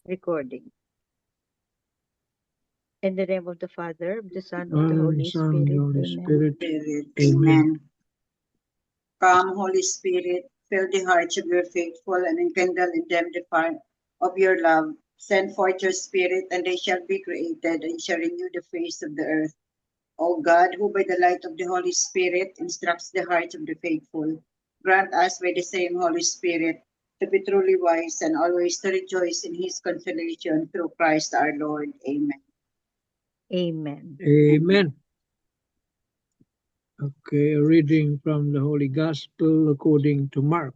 recording. In the name of the Father, of the Son, of the Father, Holy Son, and Spirit. Holy Amen. Spirit. Spirit. Amen. Amen. Come, Holy Spirit, fill the hearts of your faithful and enkindle in them the fire of your love. Send forth your Spirit, and they shall be created, and shall renew the face of the earth. O God, who by the light of the Holy Spirit instructs the hearts of the faithful, grant us by the same Holy Spirit to be truly wise and always to rejoice in his consolation through Christ our Lord. Amen. Amen. Amen. Okay, a reading from the Holy Gospel according to Mark.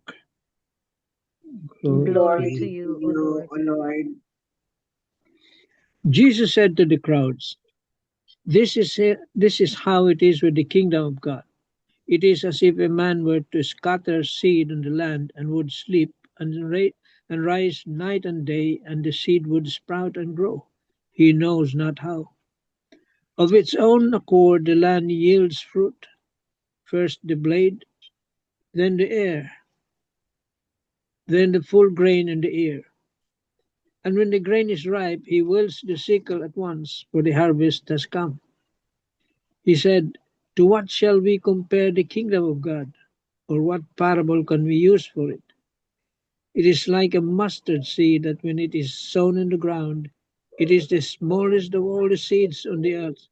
Glory to Glory to you, O you, Lord. O Lord. Jesus said to the crowds, this is how it is with the kingdom of God. It is as if a man were to scatter seed on the land and would sleep and rise night and day, and the seed would sprout and grow. He knows not how. Of its own accord the land yields fruit, first the blade, then the ear, then the full grain in the ear. And when the grain is ripe, he wields the sickle at once, for the harvest has come. He said, to what shall we compare the kingdom of God? Or what parable can we use for it? It is like a mustard seed that when it is sown in the ground, it is the smallest of all the seeds on the earth.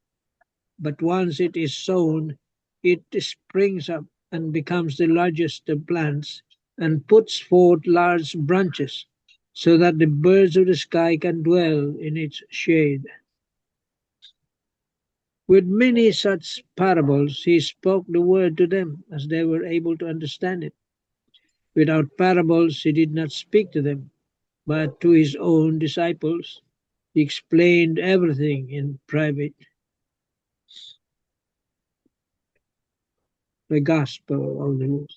But once it is sown, it springs up and becomes the largest of plants and puts forth large branches, so that the birds of the sky can dwell in its shade. With many such parables, he spoke the word to them, as they were able to understand it. Without parables, he did not speak to them, but to his own disciples, he explained everything in private. The Gospel of the Lord.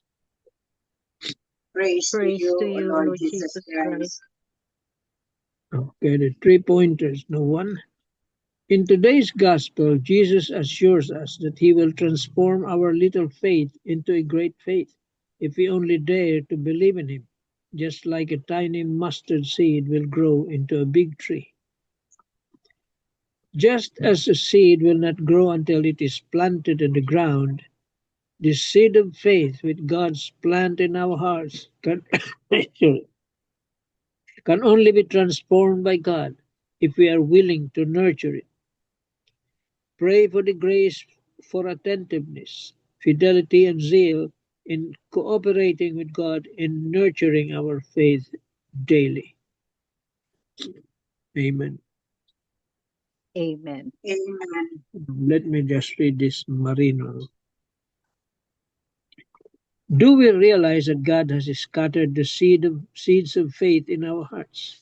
Praise to Praise to you, O you, Lord Lord Jesus Jesus Christ. Christ. Okay, the 3 pointers. No one. In today's Gospel, Jesus assures us that he will transform our little faith into a great faith if we only dare to believe in him, just like a tiny mustard seed will grow into a big tree. Just as a seed will not grow until it is planted in the ground, the seed of faith with God's plant in our hearts can only be transformed by God if we are willing to nurture it. Pray for the grace for attentiveness, fidelity, and zeal in cooperating with God in nurturing our faith daily. Amen. Amen. Amen. Let me just read this Marino. Do we realize that God has scattered the seeds of faith in our hearts?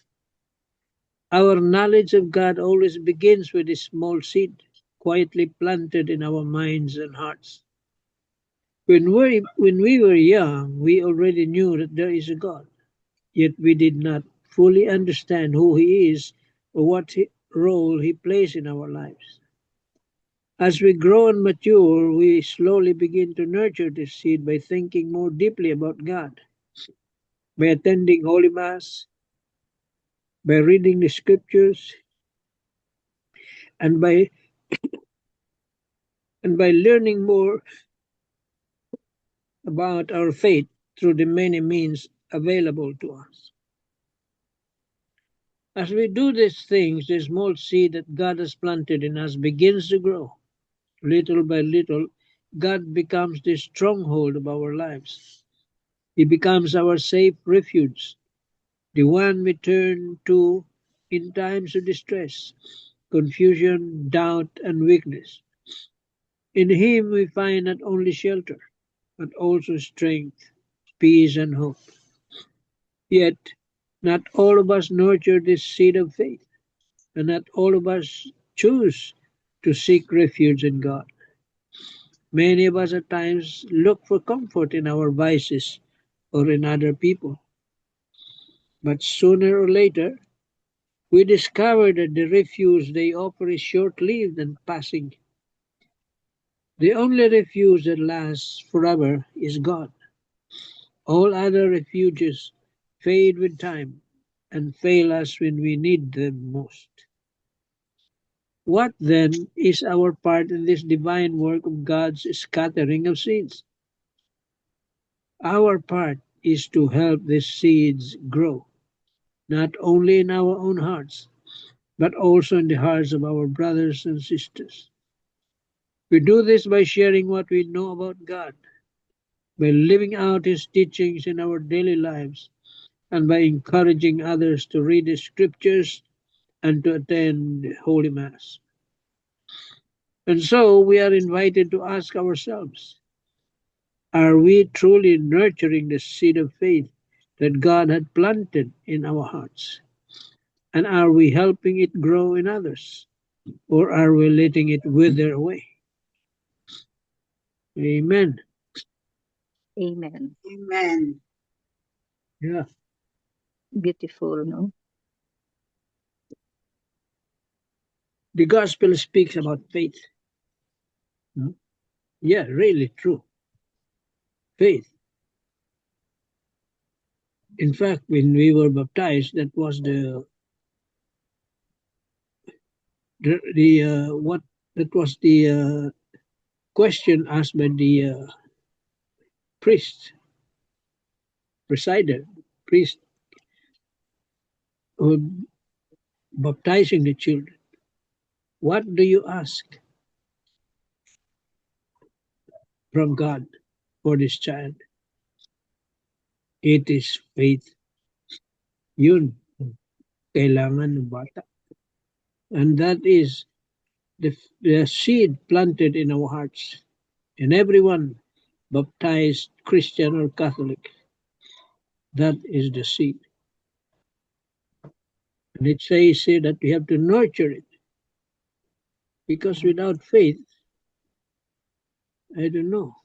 Our knowledge of God always begins with a small seed, quietly planted in our minds and hearts. When we were young, we already knew that there is a God, yet we did not fully understand who He is or what role He plays in our lives. As we grow and mature, we slowly begin to nurture this seed by thinking more deeply about God, by attending Holy Mass, by reading the Scriptures, and by learning more about our faith through the many means available to us. As we do these things, the small seed that God has planted in us begins to grow. Little by little, God becomes the stronghold of our lives. He becomes our safe refuge, the one we turn to in times of distress, confusion, doubt, and weakness. In Him we find not only shelter, but also strength, peace, and hope. Yet, not all of us nurture this seed of faith, and not all of us choose to seek refuge in God. Many of us at times look for comfort in our vices or in other people, but sooner or later we discover that the refuge they offer is short lived and passing. The only refuge that lasts forever is God. All other refuges fade with time, and fail us when we need them most. What then is our part in this divine work of God's scattering of seeds? Our part is to help these seeds grow, not only in our own hearts, but also in the hearts of our brothers and sisters. We do this by sharing what we know about God, by living out His teachings in our daily lives, and by encouraging others to read the scriptures and to attend Holy Mass. And so we are invited to ask ourselves, are we truly nurturing the seed of faith that God had planted in our hearts? And are we helping it grow in others? Or are we letting it wither away? Amen. Amen. Amen. Yeah. Beautiful, no? The gospel speaks about faith. No? Yeah, really true. Faith. In fact, when we were baptized, that was what that was the question asked by the priest, presider, priest who baptizing the children. What do you ask from God for this child? It is faith. Yun, kailangan ng bata. And that is the seed planted in our hearts. And everyone baptized, Christian or Catholic, that is the seed. And it says here that we have to nurture it. Because without faith, I don't know.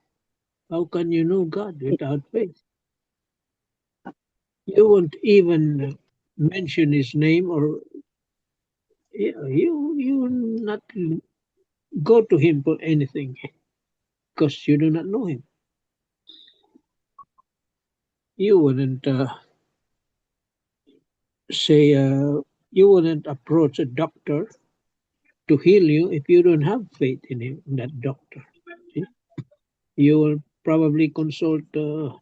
How can you know God without faith? You won't even mention His name, or you not go to Him for anything because you do not know Him. You wouldn't you wouldn't approach a doctor to heal you if you don't have faith in him, that doctor. See? You will probably consult what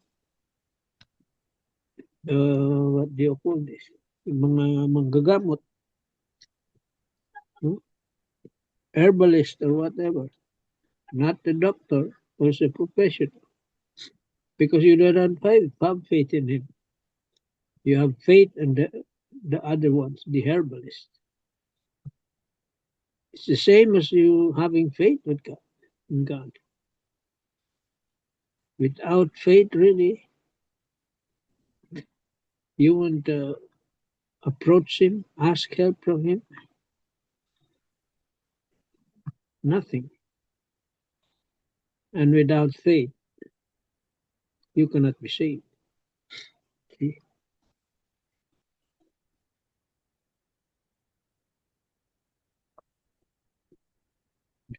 do you call this? Yung mga manggagamot, herbalist or whatever, not the doctor who's a professional, because you don't have faith in him. You have faith in the other ones, the herbalist. It's the same as you having faith with God, in God. Without faith, really, you won't approach Him, ask help from Him. Nothing. And without faith, you cannot be saved. See?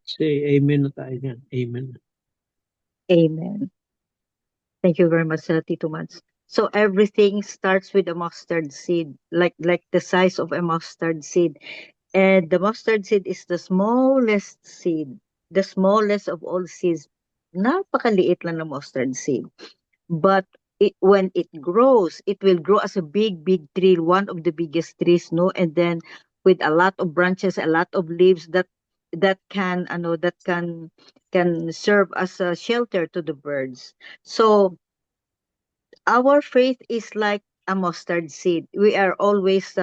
Say amen na tayo dyan. Amen. Amen. Thank you very much, Tito Mads. So everything starts with a mustard seed, like the size of a mustard seed. And the mustard seed is the smallest seed, the smallest of all seeds. Napakaliit lang na mustard seed. But when it grows, it will grow as a big, big tree, one of the biggest trees, no? And then with a lot of branches, a lot of leaves that can serve as a shelter to the birds. So our faith is like a mustard seed. We are always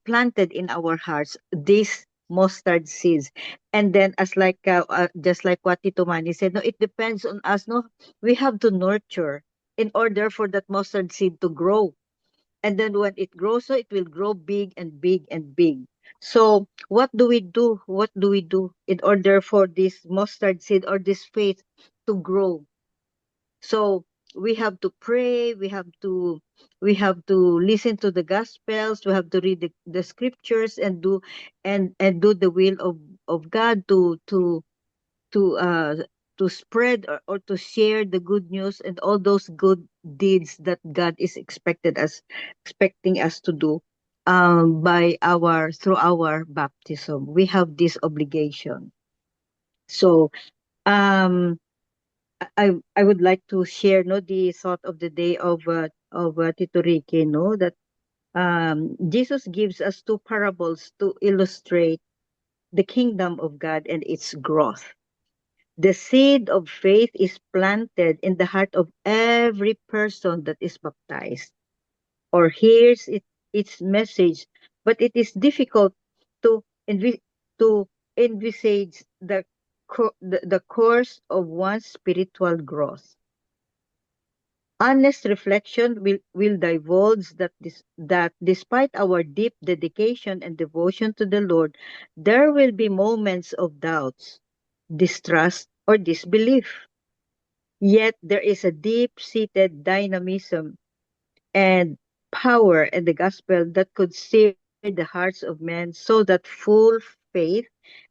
planted in our hearts these mustard seeds, and then as like just like what Tito Manny said, no, it depends on us. No, we have to nurture in order for that mustard seed to grow, and then when it grows, so it will grow big and big and big. So what do we do? What do we do in order for this mustard seed or this faith to grow? So we have to pray, we have to listen to the gospels, we have to read the scriptures and do the will of God to to spread or to share the good news and all those good deeds that God is expecting us to do by our through our baptism. We have this obligation. So um I would like to share no the thought of the day of Tito Ricky, no, that Jesus gives us two parables to illustrate the kingdom of God and its growth. The seed of faith is planted in the heart of every person that is baptized or hears its message, but it is difficult to to envisage the course of one's spiritual growth. Honest reflection will divulge that despite our deep dedication and devotion to the Lord, there will be moments of doubts, distrust, or disbelief. Yet there is a deep-seated dynamism and power in the gospel that could stir the hearts of men so that full faith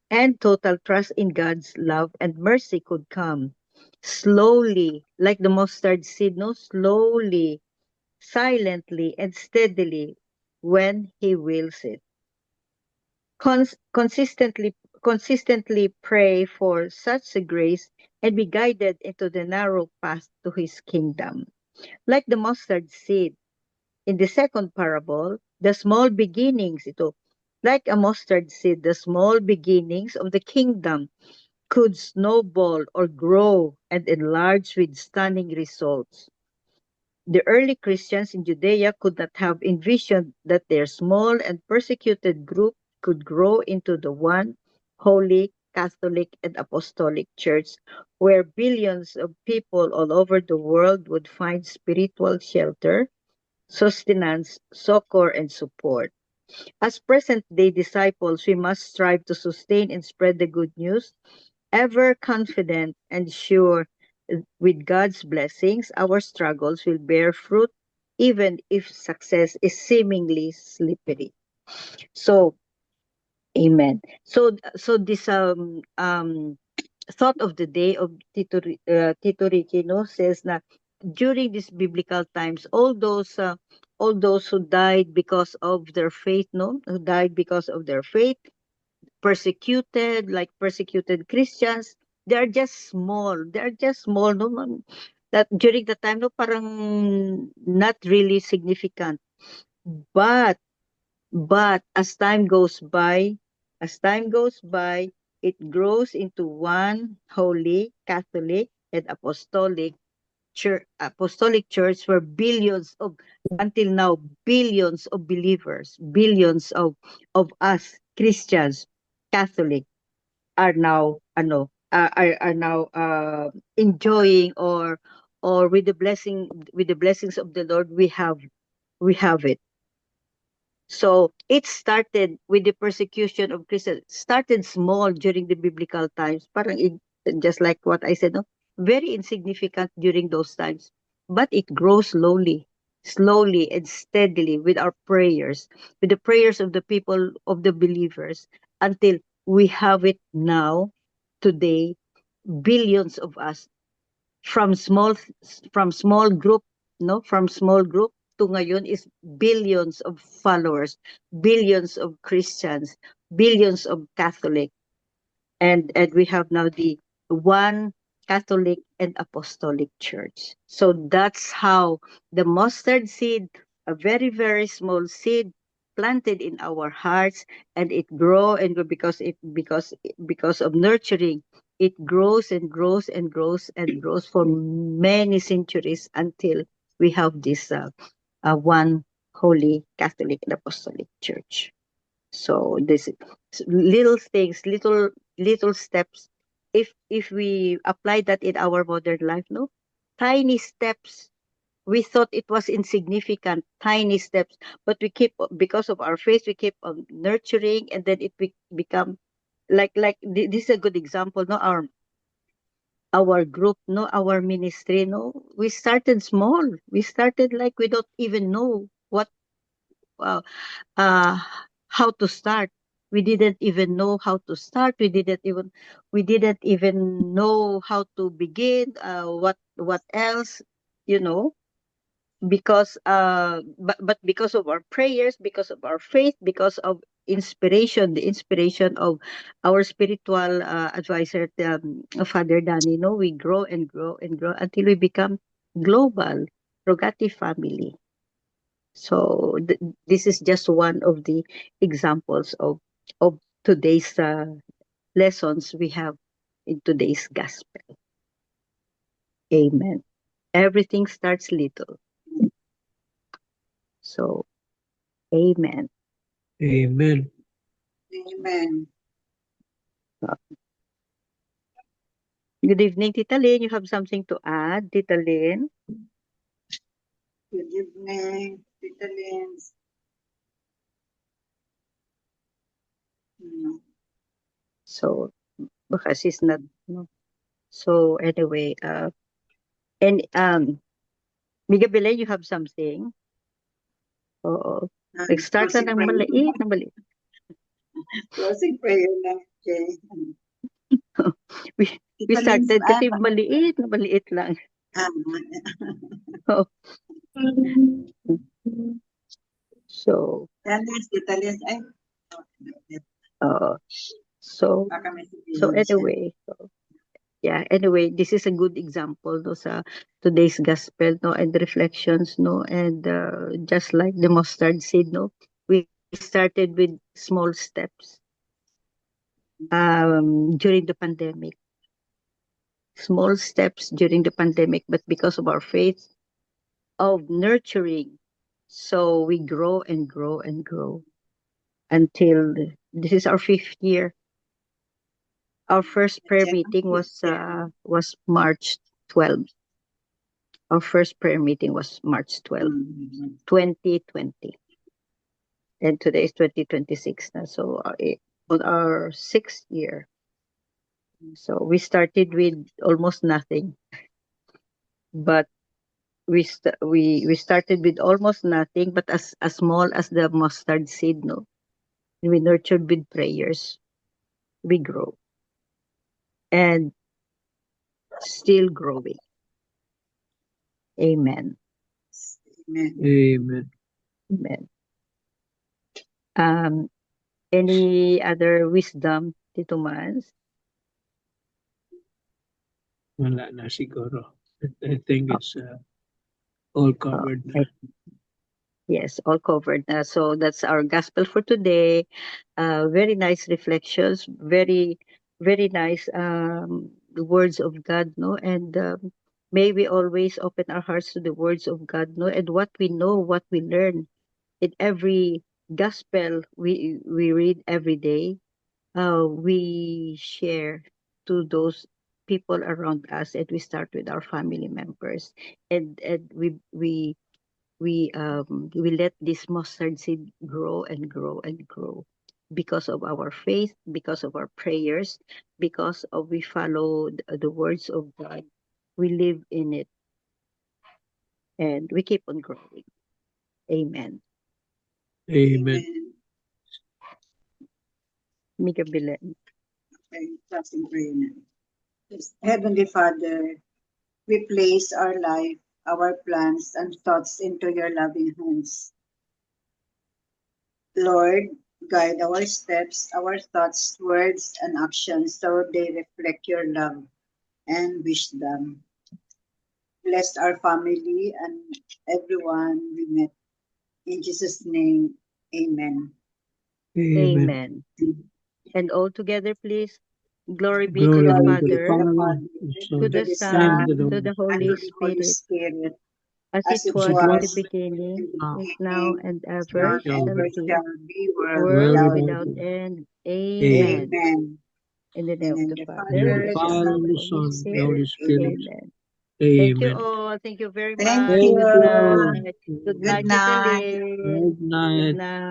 and total trust in God's love and mercy could come slowly, like the mustard seed, no, slowly, silently, and steadily when He wills it. Consistently pray for such a grace and be guided into the narrow path to His kingdom. Like the mustard seed, in the second parable, the small beginnings, like a mustard seed, the small beginnings of the kingdom could snowball or grow and enlarge with stunning results. The early Christians in Judea could not have envisioned that their small and persecuted group could grow into the one holy Catholic and Apostolic Church, where billions of people all over the world would find spiritual shelter, sustenance, succor, and support. As present-day disciples, we must strive to sustain and spread the good news, ever confident and sure with God's blessings, our struggles will bear fruit even if success is seemingly slippery. So, amen. So this thought of the day of Tito Ricky, no, says na during these biblical times, all those who died because of their faith, no, who died because of their faith, persecuted, like persecuted Christians, they're just small. They're just small, no, that during the time, no, parang not really significant. But as time goes by, it grows into one holy, Catholic, and apostolic church where billions of until now billions of believers, billions of us Christians, Catholic are now are now enjoying or with the blessings of the Lord we have it. So it started with the persecution of Christians. Started small during the biblical times, just like what I said, no? Very insignificant during those times. But it grows slowly and steadily with our prayers, with the prayers of the people, of the believers, until we have it now, today, billions of us from small group, no, from small group to ngayon is billions of followers, billions of Christians, billions of Catholic, and we have now the one Catholic and Apostolic Church. So that's how the mustard seed, a very small seed, planted in our hearts, and it grow and grow because of nurturing, it grows and grows and grows and grows for many centuries until we have this one holy Catholic and Apostolic Church. So this little things, little steps. If we apply that in our modern life, no, tiny steps. We thought it was insignificant, tiny steps, but we keep because of our faith, we keep on nurturing, and then it become this is a good example. No, our group, no, our ministry, no, we started small. We started like we don't even know what uh, uh how to start. We didn't even know how to start. We didn't even know how to begin. What else, you know? But because of our prayers, because of our faith, because of the inspiration of our spiritual advisor, Father Danny, we grow and grow and grow until we become global Rogati family. So this is just one of the examples of today's lessons we have in today's gospel. Amen. Everything starts little. So, amen. Amen. Amen. Good evening, Tita Lynn. You have something to add, Tita Lynn? Good evening, Tita Lynn. So, baka she's not, no. So, anyway, and, Miga Belen, you have something? Oo. Nag-start na Closing ng prayer. maliit. Closing prayer lang, Jay. we Tita Lynn, started kasi maliit lang. Oh. So, Tita Lynn, ay. so Baka may sabihin siya. anyway, yeah, anyway, this is a good example no sa today's gospel no and reflections no and just like the mustard seed no, we started with small steps during the pandemic. Small steps during the pandemic, but because of our faith of nurturing, so we grow and grow and grow until this is our 5th year. Our first prayer meeting was March 12. Our first prayer meeting was March 12, 2020. And today is 2026 na. So on our 6th year. So we started with almost nothing. But we started with almost nothing, but as small as the mustard seed, no. We nurtured with prayers. We grow. And still growing. Amen. Amen. Amen. Any other wisdom, Tito Mans? Wala na siguro. I think it's all covered. Yes, all covered. So that's our gospel for today. Very nice reflections. Very, very nice the words of God, no? And may we always open our hearts to the words of God, no? And what we know, what we learn in every gospel we read every day, we share to those people around us, and we start with our family members, and we let this mustard seed grow and grow and grow because of our faith, because of our prayers, because of we follow the words of God, we live in it, and we keep on growing. Amen. Amen. Miga Bilen. Heavenly Father, we place our life, our plans, and thoughts into your loving hands. Lord, guide our steps, our thoughts, words, and actions so they reflect your love and wisdom. Bless our family and everyone we met. In Jesus' name, amen. Amen. And all together, please. Glory be Glory to the be Father, to the Son, to the Holy Spirit, as it was in the beginning, is now, and ever shall be, world without end. Amen. Amen. In the name of the Father, And the the Son, Father, and and the the Holy Son, the Holy Spirit. Spirit. Amen. Thank you Amen. all. Thank you very Thank much. you. Good night. Good Good night, Tita night. Lynn. Good night. Good night.